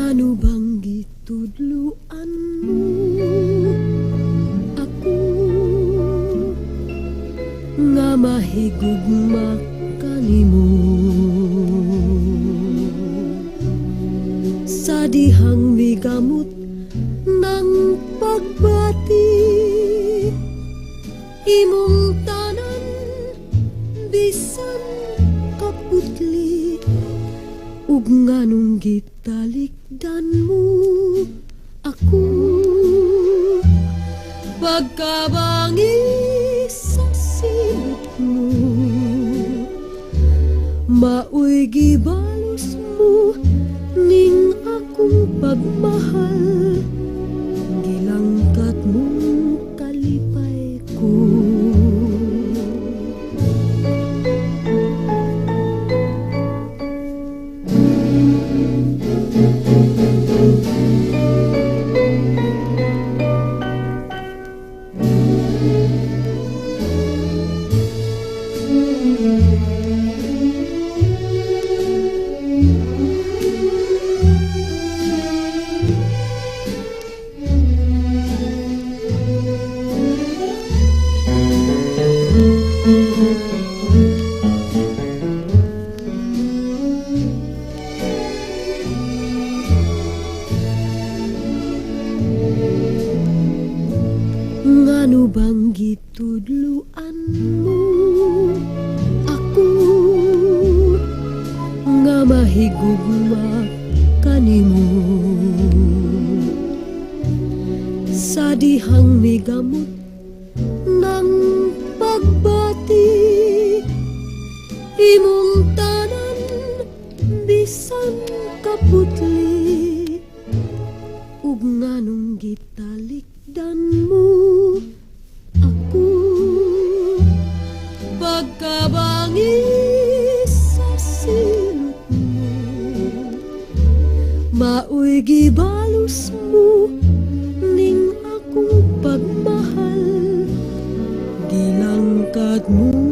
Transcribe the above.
Nganu bang gitudluanmu aku nga mahigugma kanimo sa dihang migamot ng pagbati imong tanan bisan kaputli ug nganong gitalikdan mo ako pagkabangi sa silot mo maoy gibalos mo ning akong pagmahal gilangkat mo kalipay ko nganu bang gitudluan mo ako nga mahigugma kanimo sa dihang migamot ng pagbati imong tanan bisan kaputli ug nganong gitalikdan mo ako pagkabangi sa silot mo maoy gibalos mo ning akong pagmahal gilangkad mo